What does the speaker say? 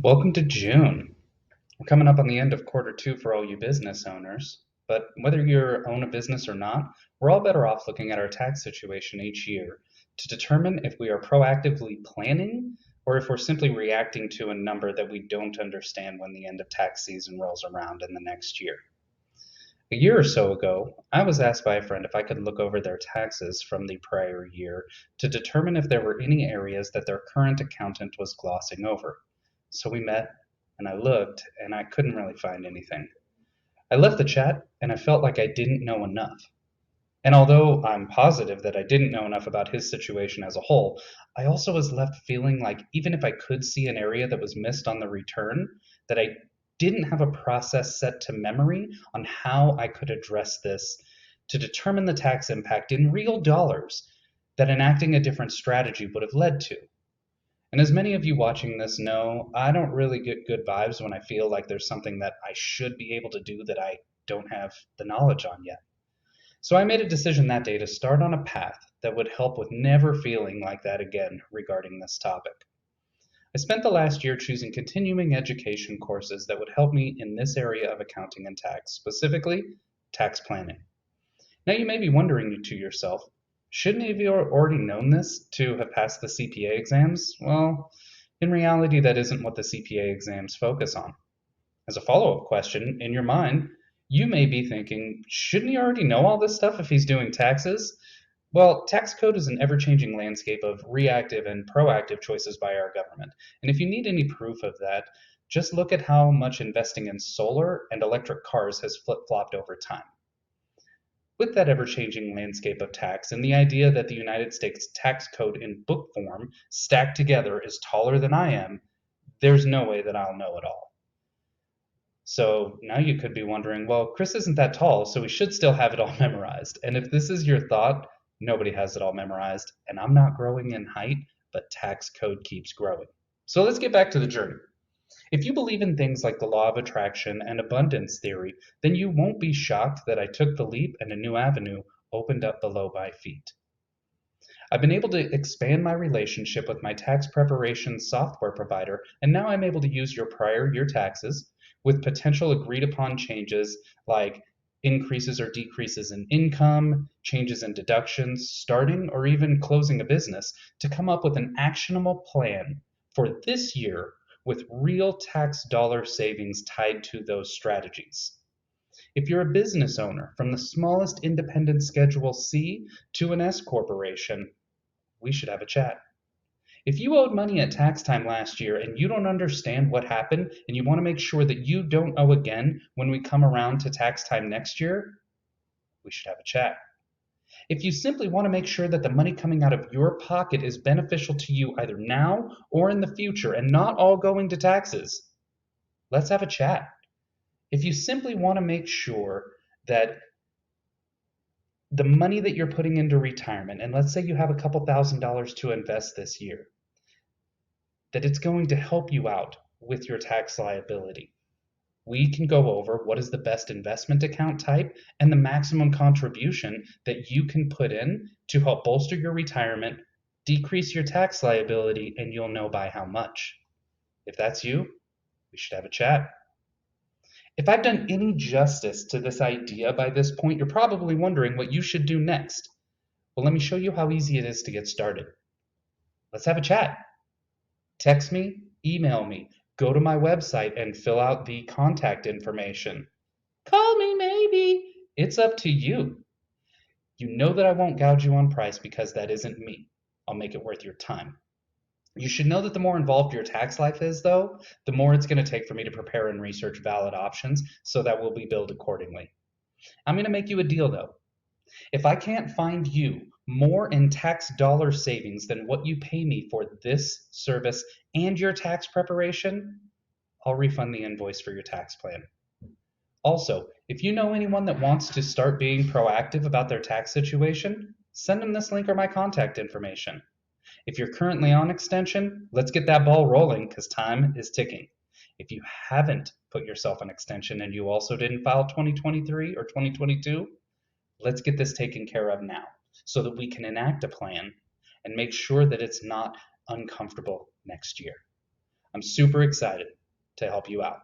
Welcome to June. We're coming up on the end of quarter two for all you business owners. But whether you own a business or not, we're all better off looking at our tax situation each year to determine if we are proactively planning or if we're simply reacting to a number that we don't understand when the end of tax season rolls around in the next year. A year or so ago, I was asked by a friend if I could look over their taxes from the prior year to determine if there were any areas that their current accountant was glossing over. So we met, and I looked, and I couldn't really find anything. I left the chat, and I felt like I didn't know enough. And although I'm positive that I didn't know enough about his situation as a whole, I also was left feeling like even if I could see an area that was missed on the return, that I didn't have a process set to memory on how I could address this to determine the tax impact in real dollars that enacting a different strategy would have led to. And as many of you watching this know, I don't really get good vibes when I feel like there's something that I should be able to do that I don't have the knowledge on yet. So I made a decision that day to start on a path that would help with never feeling like that again regarding this topic. I spent the last year choosing continuing education courses that would help me in this area of accounting and tax, specifically tax planning. Now you may be wondering to yourself, shouldn't you have already known this to have passed the CPA exams? Well, in reality, that isn't what the CPA exams focus on. As a follow up question, in your mind, you may be thinking, shouldn't he already know all this stuff if he's doing taxes? Well, tax code is an ever changing landscape of reactive and proactive choices by our government. And if you need any proof of that, just look at how much investing in solar and electric cars has flip flopped over time. With that ever changing landscape of tax and the idea that the United States tax code in book form stacked together is taller than I am, there's no way that I'll know it all. So now you could be wondering, well, Chris isn't that tall, so he should still have it all memorized. And if this is your thought, nobody has it all memorized. And I'm not growing in height, but tax code keeps growing. So let's get back to the journey. If you believe in things like the law of attraction and abundance theory, then you won't be shocked that I took the leap and a new avenue opened up below my feet. I've been able to expand my relationship with my tax preparation software provider, and now I'm able to use your prior year taxes with potential agreed upon changes like increases or decreases in income, changes in deductions, starting or even closing a business to come up with an actionable plan for this year with real tax dollar savings tied to those strategies. If you're a business owner, from the smallest independent Schedule C to an S corporation, we should have a chat. If you owed money at tax time last year and you don't understand what happened and you want to make sure that you don't owe again when we come around to tax time next year, we should have a chat. If you simply want to make sure that the money coming out of your pocket is beneficial to you either now or in the future and not all going to taxes, let's have a chat. If you simply want to make sure that the money that you're putting into retirement, and let's say you have a couple $1,000s to invest this year, that it's going to help you out with your tax liability. We can go over what is the best investment account type and the maximum contribution that you can put in to help bolster your retirement, decrease your tax liability, and you'll know by how much. If that's you, we should have a chat. If I've done any justice to this idea by this point, you're probably wondering what you should do next. Well, let me show you how easy it is to get started. Let's have a chat. Text me, email me, go to my website and fill out the contact information. Call me maybe. It's up to you. You know that I won't gouge you on price because that isn't me. I'll make it worth your time. You should know that the more involved your tax life is, though, the more it's going to take for me to prepare and research valid options so that we'll be billed accordingly. I'm going to make you a deal, though. If I can't find you more in tax dollar savings than what you pay me for this service and your tax preparation, I'll refund the invoice for your tax plan. Also, if you know anyone that wants to start being proactive about their tax situation, send them this link or my contact information. If you're currently on extension, let's get that ball rolling because time is ticking. If you haven't put yourself on extension and you also didn't file 2023 or 2022, let's get this taken care of now so that we can enact a plan and make sure that it's not uncomfortable next year. I'm super excited to help you out.